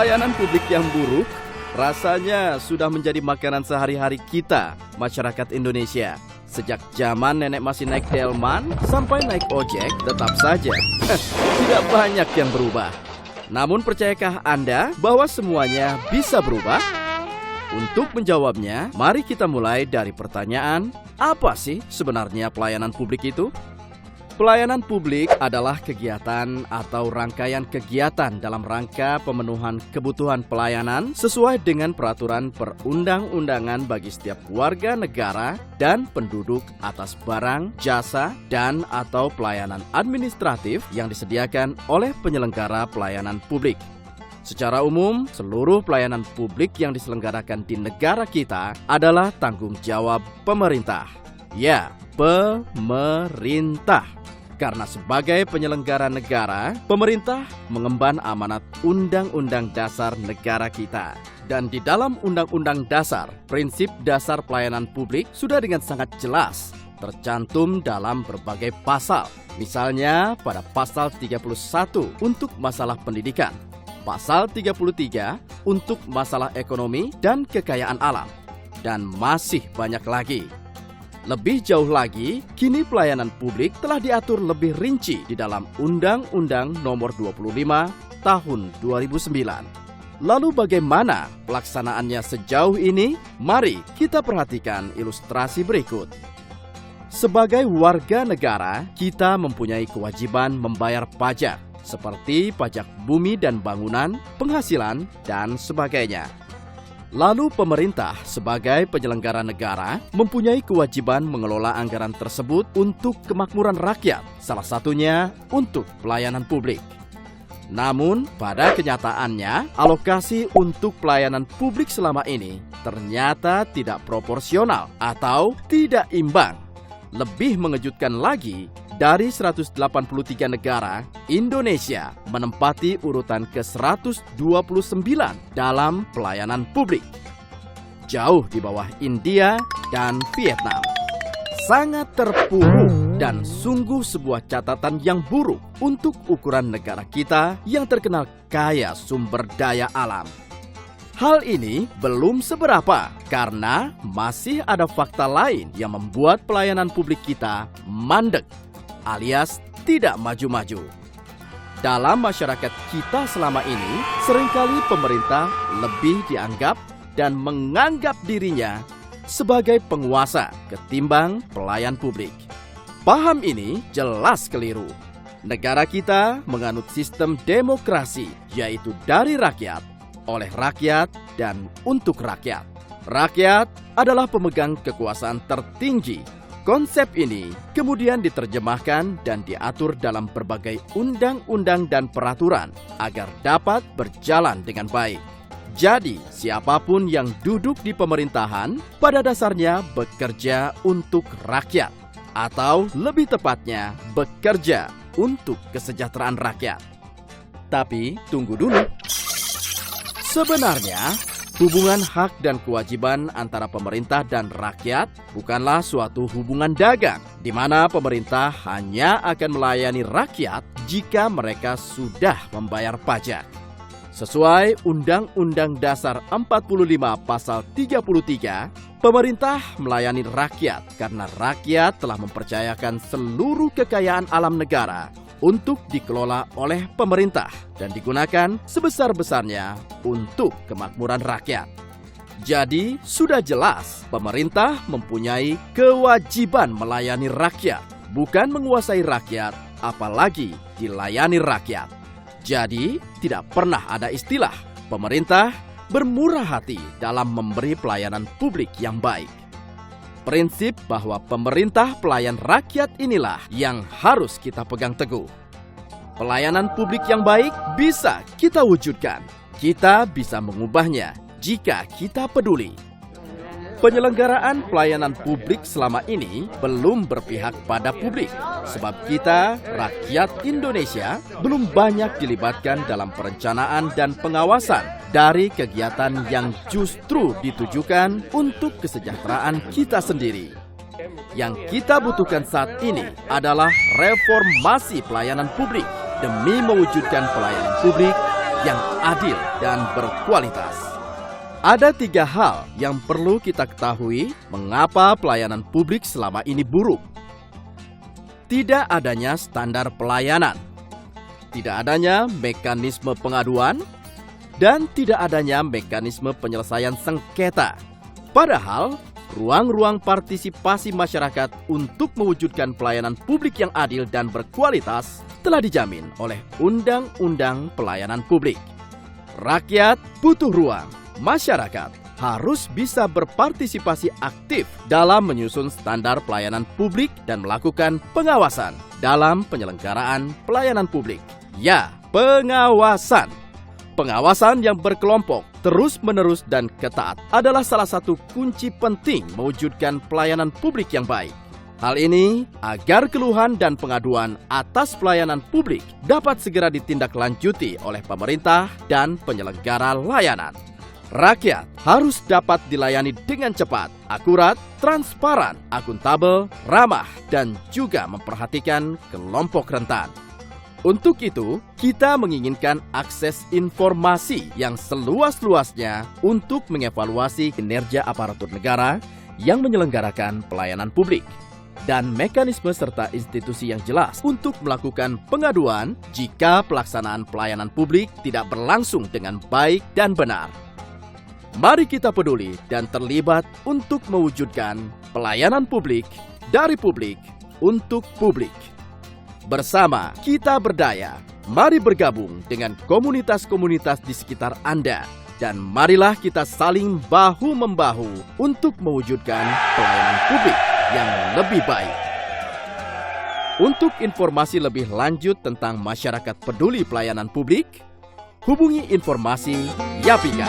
Pelayanan publik yang buruk rasanya sudah menjadi makanan sehari-hari kita, masyarakat Indonesia. Sejak zaman nenek masih naik delman sampai naik ojek, tetap saja tidak banyak yang berubah. Namun percayakah Anda bahwa semuanya bisa berubah? Untuk menjawabnya, mari kita mulai dari pertanyaan, apa sih sebenarnya pelayanan publik itu? Pelayanan publik adalah kegiatan atau rangkaian kegiatan dalam rangka pemenuhan kebutuhan pelayanan sesuai dengan peraturan perundang-undangan bagi setiap warga negara dan penduduk atas barang, jasa, dan atau pelayanan administratif yang disediakan oleh penyelenggara pelayanan publik. Secara umum, seluruh pelayanan publik yang diselenggarakan di negara kita adalah tanggung jawab pemerintah. Ya, pemerintah. Karena sebagai penyelenggara negara, pemerintah mengemban amanat Undang-Undang Dasar negara kita. Dan di dalam Undang-Undang Dasar, prinsip dasar pelayanan publik sudah dengan sangat jelas tercantum dalam berbagai pasal. Misalnya pada pasal 31 untuk masalah pendidikan, pasal 33 untuk masalah ekonomi dan kekayaan alam, dan masih banyak lagi. Lebih jauh lagi, kini pelayanan publik telah diatur lebih rinci di dalam Undang-Undang Nomor 25 Tahun 2009. Lalu bagaimana pelaksanaannya sejauh ini? Mari kita perhatikan ilustrasi berikut. Sebagai warga negara, kita mempunyai kewajiban membayar pajak, seperti pajak bumi dan bangunan, penghasilan, dan sebagainya. Lalu pemerintah sebagai penyelenggara negara mempunyai kewajiban mengelola anggaran tersebut untuk kemakmuran rakyat, salah satunya untuk pelayanan publik. Namun pada kenyataannya, alokasi untuk pelayanan publik selama ini ternyata tidak proporsional atau tidak imbang. Lebih mengejutkan lagi, dari 183 negara, Indonesia menempati urutan ke-129 dalam pelayanan publik. Jauh di bawah India dan Vietnam. Sangat terpuruk dan sungguh sebuah catatan yang buruk untuk ukuran negara kita yang terkenal kaya sumber daya alam. Hal ini belum seberapa karena masih ada fakta lain yang membuat pelayanan publik kita mandek alias tidak maju-maju. Dalam masyarakat kita selama ini, seringkali pemerintah lebih dianggap dan menganggap dirinya sebagai penguasa ketimbang pelayan publik. Paham ini jelas keliru. Negara kita menganut sistem demokrasi, yaitu dari rakyat, oleh rakyat, dan untuk rakyat. Rakyat adalah pemegang kekuasaan tertinggi. Konsep ini kemudian diterjemahkan dan diatur dalam berbagai undang-undang dan peraturan agar dapat berjalan dengan baik. Jadi, siapapun yang duduk di pemerintahan pada dasarnya bekerja untuk rakyat, atau lebih tepatnya bekerja untuk kesejahteraan rakyat. Tapi, tunggu dulu. Sebenarnya, hubungan hak dan kewajiban antara pemerintah dan rakyat bukanlah suatu hubungan dagang, di mana pemerintah hanya akan melayani rakyat jika mereka sudah membayar pajak. Sesuai Undang-Undang Dasar 45 Pasal 33, pemerintah melayani rakyat karena rakyat telah mempercayakan seluruh kekayaan alam negara untuk dikelola oleh pemerintah dan digunakan sebesar-besarnya untuk kemakmuran rakyat. Jadi, sudah jelas pemerintah mempunyai kewajiban melayani rakyat, bukan menguasai rakyat, apalagi dilayani rakyat. Jadi, tidak pernah ada istilah pemerintah bermurah hati dalam memberi pelayanan publik yang baik. Prinsip bahwa pemerintah pelayan rakyat inilah yang harus kita pegang teguh. Pelayanan publik yang baik bisa kita wujudkan. Kita bisa mengubahnya jika kita peduli. Penyelenggaraan pelayanan publik selama ini belum berpihak pada publik, sebab kita, rakyat Indonesia, belum banyak dilibatkan dalam perencanaan dan pengawasan dari kegiatan yang justru ditujukan untuk kesejahteraan kita sendiri. Yang kita butuhkan saat ini adalah reformasi pelayanan publik demi mewujudkan pelayanan publik yang adil dan berkualitas. Ada 3 hal yang perlu kita ketahui mengapa pelayanan publik selama ini buruk. Tidak adanya standar pelayanan, tidak adanya mekanisme pengaduan, dan tidak adanya mekanisme penyelesaian sengketa. Padahal, ruang-ruang partisipasi masyarakat untuk mewujudkan pelayanan publik yang adil dan berkualitas telah dijamin oleh Undang-Undang Pelayanan Publik. Rakyat butuh ruang. Masyarakat harus bisa berpartisipasi aktif dalam menyusun standar pelayanan publik dan melakukan pengawasan dalam penyelenggaraan pelayanan publik. Ya, pengawasan. Pengawasan yang berkelompok, terus-menerus dan ketat adalah salah satu kunci penting mewujudkan pelayanan publik yang baik. Hal ini agar keluhan dan pengaduan atas pelayanan publik dapat segera ditindaklanjuti oleh pemerintah dan penyelenggara layanan. Rakyat harus dapat dilayani dengan cepat, akurat, transparan, akuntabel, ramah, dan juga memperhatikan kelompok rentan. Untuk itu, kita menginginkan akses informasi yang seluas-luasnya untuk mengevaluasi kinerja aparatur negara yang menyelenggarakan pelayanan publik, dan mekanisme serta institusi yang jelas untuk melakukan pengaduan jika pelaksanaan pelayanan publik tidak berlangsung dengan baik dan benar. Mari kita peduli dan terlibat untuk mewujudkan pelayanan publik dari publik untuk publik. Bersama kita berdaya, mari bergabung dengan komunitas-komunitas di sekitar Anda dan marilah kita saling bahu-membahu untuk mewujudkan pelayanan publik yang lebih baik. Untuk informasi lebih lanjut tentang masyarakat peduli pelayanan publik, hubungi informasi Yapika.